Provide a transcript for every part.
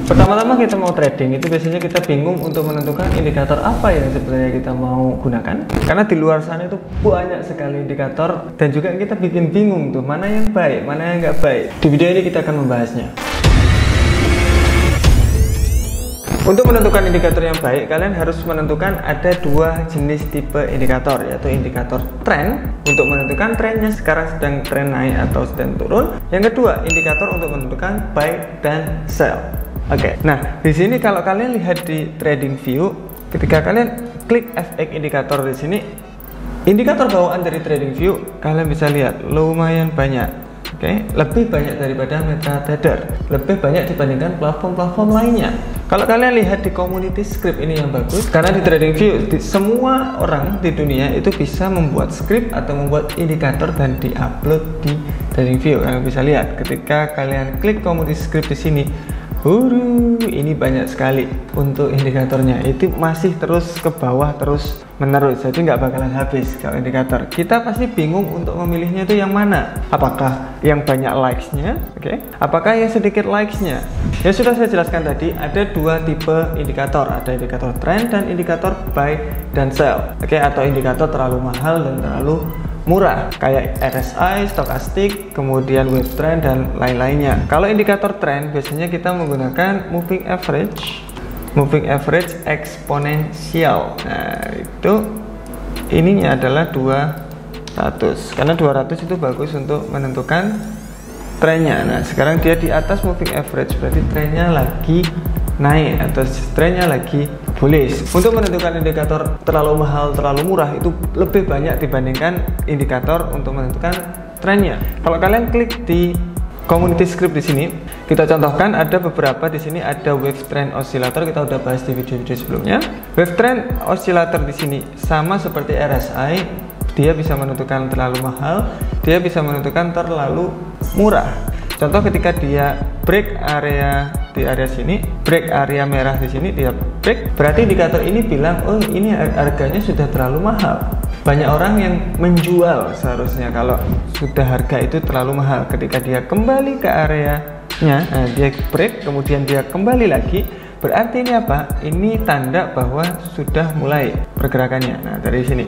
Pertama-tama kita mau trading itu biasanya kita bingung untuk menentukan indikator apa yang sebenarnya kita mau gunakan, karena di luar sana itu banyak sekali indikator dan juga kita bikin bingung tuh mana yang baik, mana yang nggak baik. Di video ini kita akan membahasnya. Untuk menentukan indikator yang baik, kalian harus menentukan ada dua jenis tipe indikator, yaitu indikator tren untuk menentukan trennya sekarang sedang tren naik atau sedang turun. Yang kedua, indikator untuk menentukan buy dan sell. Oke, nah di sini kalau kalian lihat di trading view, ketika kalian klik FX indikator di sini, indikator bawaan dari trading view kalian bisa lihat lumayan banyak. Oke, lebih banyak daripada MetaTrader, lebih banyak dibandingkan platform-platform lainnya. Kalau kalian lihat di community script ini yang bagus, karena di TradingView semua orang di dunia itu bisa membuat script atau membuat indikator dan diupload di TradingView. Kalian bisa lihat ketika kalian klik community script di sini, ini banyak sekali untuk indikatornya. Itu masih terus ke bawah terus menerus, jadi nggak bakalan habis. Kalau indikator kita pasti bingung untuk memilihnya itu yang mana, apakah yang banyak likes-nya, apakah yang sedikit likes-nya. Ya sudah saya jelaskan tadi, ada dua tipe indikator, ada indikator trend dan indikator buy dan sell, atau indikator terlalu mahal dan terlalu murah kayak RSI, stokastik, kemudian wave trend dan lain-lainnya. Kalau indikator trend biasanya kita menggunakan moving average eksponensial. Nah, itu ininya adalah 200. Karena 200 itu bagus untuk menentukan trennya. Nah, sekarang dia di atas moving average, berarti trennya lagi naik atau trennya lagi bullish. Untuk menentukan indikator terlalu mahal, terlalu murah itu lebih banyak dibandingkan indikator untuk menentukan trennya. Kalau kalian klik di community script di sini, kita contohkan ada beberapa di sini, ada wave trend oscillator, kita udah bahas di video-video sebelumnya. Wave trend oscillator di sini sama seperti RSI, dia bisa menentukan terlalu mahal, dia bisa menentukan terlalu murah. Contoh ketika dia break area di area sini, break area merah di sini, dia break, berarti indikator ini bilang, oh ini harganya sudah terlalu mahal. Banyak orang yang menjual seharusnya kalau sudah harga itu terlalu mahal. Ketika dia kembali ke areanya, nah dia break, kemudian dia kembali lagi, berarti ini apa? Ini tanda bahwa sudah mulai pergerakannya. Nah dari sini,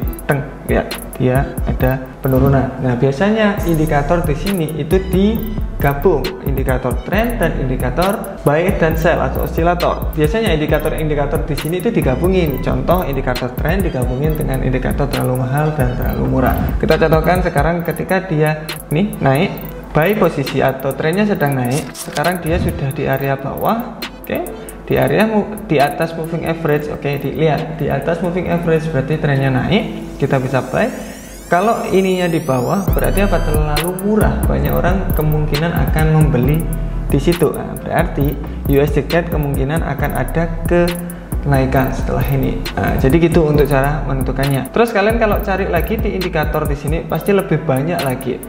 lihat dia ada penurunan. Nah biasanya indikator di sini itu digabung, indikator trend dan indikator buy dan sell atau oscillator. Biasanya indikator-indikator di sini itu digabungin. Contoh indikator trend digabungin dengan indikator terlalu mahal dan terlalu murah. Kita contohkan sekarang ketika dia nih naik, buy posisi atau trennya sedang naik. Sekarang dia sudah di area bawah, di area di atas moving average. Dilihat di atas moving average berarti trennya naik, kita bisa buy. Kalau ininya di bawah berarti apa? Terlalu murah. Banyak orang kemungkinan akan membeli di situ. Nah, berarti USD CAD kemungkinan akan ada kenaikan setelah ini. Nah, jadi gitu untuk cara menentukannya. Terus kalian kalau cari lagi di indikator di sini pasti lebih banyak lagi.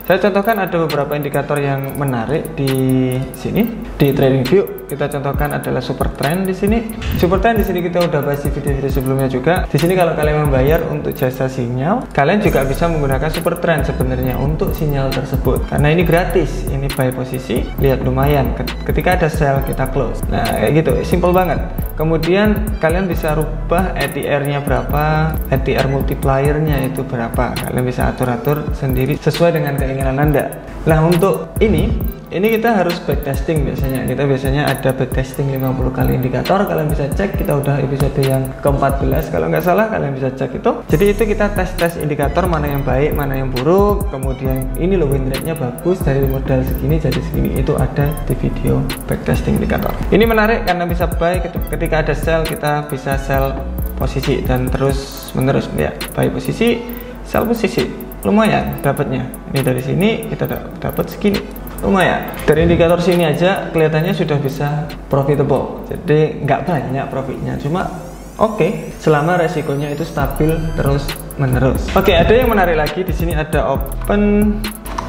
Saya contohkan ada beberapa indikator yang menarik di sini di TradingView. Kita contohkan adalah super trend di sini. Super trend di sini kita udah bahas di video-video sebelumnya juga. Di sini kalau kalian membayar untuk jasa sinyal, kalian juga bisa menggunakan super trend sebenarnya untuk sinyal tersebut. Karena ini gratis, ini buy posisi, lihat lumayan. Ketika ada sell kita close. Nah kayak gitu, simple banget. Kemudian kalian bisa rubah ATR-nya berapa, ATR multiplier-nya itu berapa. Kalian bisa atur-atur sendiri sesuai dengan keinginan Anda. Nah untuk ini kita harus backtesting biasanya. Kita biasanya ada backtesting 50 kali indikator. Kalian bisa cek, kita udah episode yang ke-14 kalau nggak salah, kalian bisa cek itu. Jadi itu kita tes indikator mana yang baik, mana yang buruk. Kemudian ini loh win rate-nya bagus dari modal segini jadi segini. Itu ada di video backtesting indikator. Ini menarik karena bisa buy, ketika ada sell kita bisa sell posisi dan terus menerus ya. Buy posisi, sell posisi, lumayan dapatnya. Ini dari sini kita dapat segini. Lumayan, dari indikator sini aja kelihatannya sudah bisa profitable. Jadi nggak banyak profitnya, cuma selama resikonya itu stabil terus menerus. Ada yang menarik lagi di sini, ada open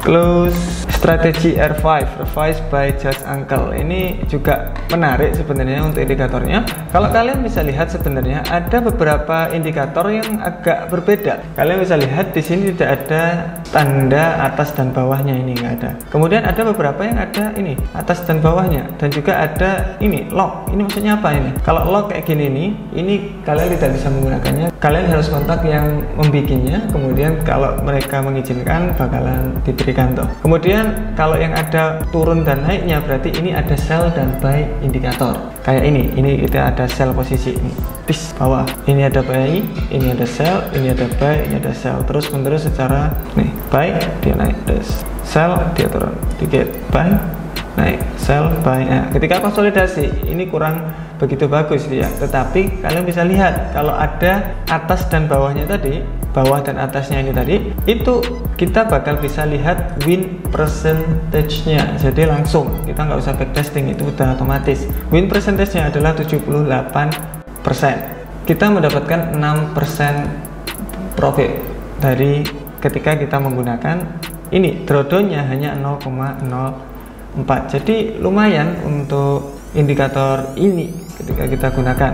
close strategi R5 revised by Judge Uncle. Ini juga menarik sebenarnya untuk indikatornya. Kalau kalian bisa lihat sebenarnya ada beberapa indikator yang agak berbeda. Kalian bisa lihat di sini tidak ada tanda atas dan bawahnya, ini nggak ada. Kemudian ada beberapa yang ada ini atas dan bawahnya, dan juga ada ini lock. Ini maksudnya apa ini? Kalau lock kayak gini nih, ini kalian tidak bisa menggunakannya. Kalian harus kontak yang membikinnya. Kemudian kalau mereka mengizinkan bakalan diberikan tuh. Kemudian kalau yang ada turun dan naiknya berarti ini ada sell dan buy indikator. Kayak ini kita ada sell posisi ini di bawah. Ini ada buy, ini ada sell, ini ada buy, ini ada sell. Terus menerus secara nih, buy dia naik, terus sell dia turun dikit, buy naik, sell, buy. Nah, ketika konsolidasi ini kurang begitu bagus dia, tetapi kalian bisa lihat kalau ada atas dan bawahnya tadi, bawah dan atasnya ini tadi, itu kita bakal bisa lihat win percentage-nya. Jadi langsung kita nggak usah backtesting, itu udah otomatis. Win percentage-nya adalah 78%. Kita mendapatkan 6% profit dari ketika kita menggunakan ini. Drawdown-nya hanya 0,04. Jadi lumayan untuk indikator ini ketika kita gunakan.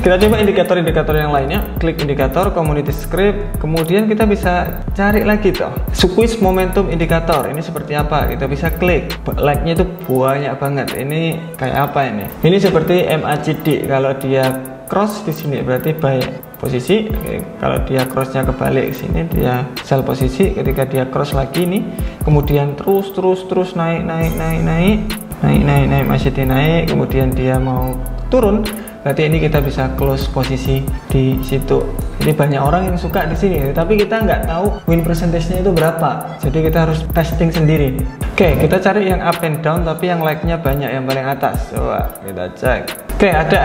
Kita coba indikator-indikator yang lainnya. Klik indikator, community script, kemudian kita bisa cari lagi tuh squeeze momentum indikator. Ini seperti apa? Kita bisa klik. Like-nya itu banyak banget. Ini kayak apa ini? Ini seperti MACD. Kalau dia cross di sini berarti buy posisi. Oke, kalau dia crossnya kebalik sini dia sell posisi. Ketika dia cross lagi nih, kemudian terus naik, masih naik, kemudian dia mau turun, berarti ini kita bisa close posisi di situ. Jadi banyak orang yang suka di sini, tapi kita nggak tahu win percentage-nya itu berapa. Jadi kita harus testing sendiri. Oke, kita cari yang up and down tapi yang like-nya banyak, yang paling atas. Coba kita cek. Oke, ada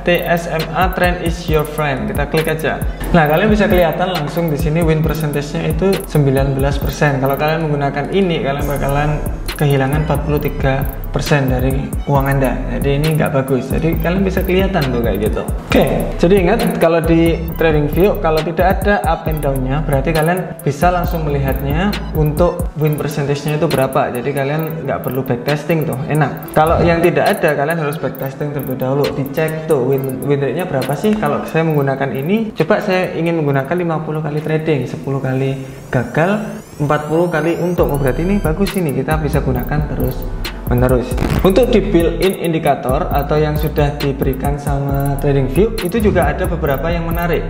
FTSMA trend is your friend. Kita klik aja. Nah, kalian bisa kelihatan langsung di sini win percentage-nya itu 19%. Kalau kalian menggunakan ini, kalian bakalan kehilangan 43% dari uang Anda. Jadi ini nggak bagus. Jadi kalian bisa kelihatan tuh kayak gitu. Oke, jadi ingat kalau di TradingView kalau tidak ada up and down-nya, berarti kalian bisa langsung melihatnya untuk win percentage-nya itu berapa. Jadi kalian nggak perlu backtesting tuh, enak. Kalau yang tidak ada, kalian harus backtesting terlebih dahulu. Dicek tuh win rate-nya berapa sih. Kalau saya menggunakan ini, coba saya ingin menggunakan 50 kali trading, 10 kali gagal, 40 kali untung. Oh, berarti ini bagus, ini kita bisa gunakan terus menerus. Untuk di built-in indikator atau yang sudah diberikan sama TradingView, itu juga ada beberapa yang menarik.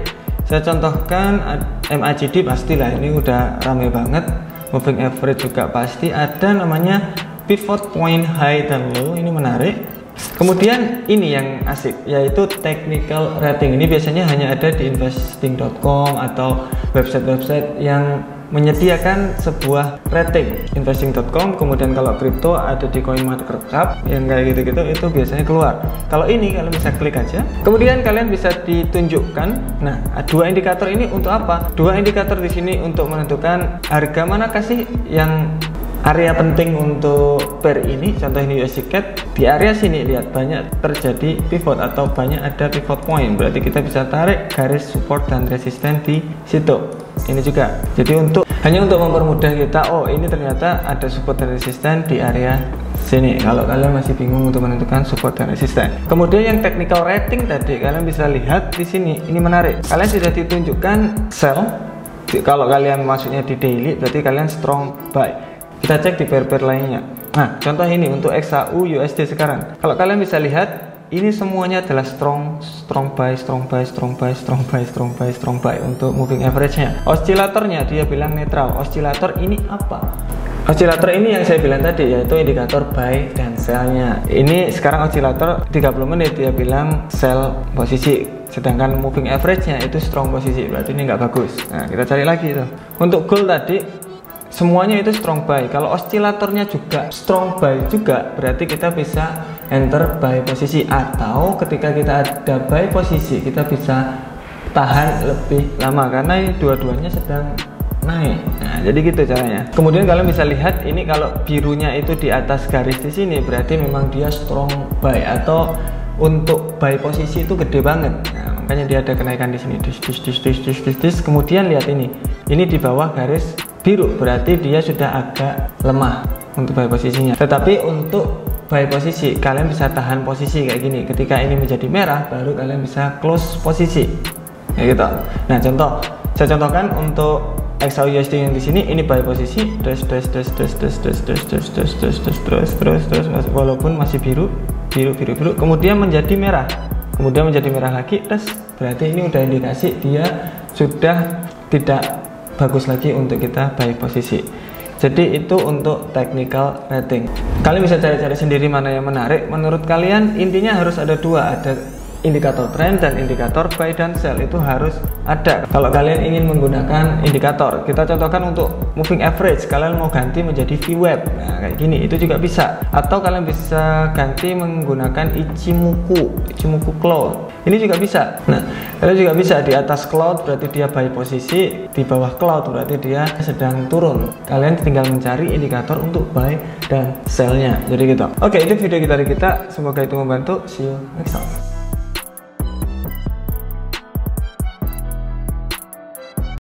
Saya contohkan MACD, pastilah ini udah rame banget. Moving average juga pasti ada, namanya pivot point high dan low, ini menarik. Kemudian ini yang asik, yaitu technical rating. Ini biasanya hanya ada di investing.com atau website-website yang menyediakan sebuah rating. Investing.com, kemudian kalau kripto ada di CoinMarketCap yang kayak gitu-gitu, itu biasanya keluar. Kalau ini kalian bisa klik aja, kemudian kalian bisa ditunjukkan. Nah, dua indikator ini untuk apa? Dua indikator di sini untuk menentukan harga mana kasih yang area penting untuk pair ini. Contoh ini USD CAD, di area sini lihat banyak terjadi pivot atau banyak ada pivot point, berarti kita bisa tarik garis support dan resisten di situ. Ini juga jadi hanya untuk mempermudah kita, oh ini ternyata ada support dan resisten di area sini. Kalau kalian masih bingung untuk menentukan support dan resisten, kemudian yang technical rating tadi kalian bisa lihat di sini. Ini menarik, kalian sudah ditunjukkan sell. Kalau kalian masuknya di daily berarti kalian strong buy. Kita cek di pair-pair lainnya. Nah, contoh ini untuk XAU USD sekarang. Kalau kalian bisa lihat, ini semuanya adalah strong buy untuk moving average-nya. Oscillatornya dia bilang netral. Oscillator ini apa? Oscillator ini yang saya bilang tadi, yaitu indikator buy dan sell-nya. Ini sekarang oscillator 30 menit dia bilang sell posisi, sedangkan moving average-nya itu strong posisi, berarti ini nggak bagus. Nah, kita cari lagi tuh. Untuk gold tadi semuanya itu strong buy. Kalau oscillatornya juga strong buy juga, berarti kita bisa enter buy posisi, atau ketika kita ada buy posisi kita bisa tahan lebih lama karena dua-duanya sedang naik. Nah, jadi gitu caranya. Kemudian kalian bisa lihat ini, kalau birunya itu di atas garis di sini berarti memang dia strong buy, atau untuk buy posisi itu gede banget. Nah, makanya dia ada kenaikan di sini. Kemudian lihat ini di bawah garis biru, berarti dia sudah agak lemah untuk buy posisinya. Tetapi untuk buy posisi kalian bisa tahan posisi kayak gini. Ketika ini menjadi merah baru kalian bisa close posisi kayak gitu. Nah, Saya contohkan untuk XAUUSD yang di sini, ini buy posisi terus walaupun masih biru, kemudian menjadi merah, lagi, terus berarti ini udah indikasi dia sudah tidak bagus lagi untuk kita buy posisi. Jadi itu untuk technical rating. Kalian bisa cari-cari sendiri mana yang menarik. Menurut kalian intinya harus ada dua, ada indikator trend dan indikator buy dan sell, itu harus ada. Kalau kalian ingin menggunakan indikator, kita contohkan untuk moving average, kalian mau ganti menjadi VWAP, nah kayak gini itu juga bisa. Atau kalian bisa ganti menggunakan Ichimoku Cloud, ini juga bisa. Nah, kalian juga bisa di atas cloud berarti dia buy posisi, di bawah cloud berarti dia sedang turun. Kalian tinggal mencari indikator untuk buy dan sell-nya. Jadi gitu. Oke, itu video dari kita, semoga itu membantu. See you next time.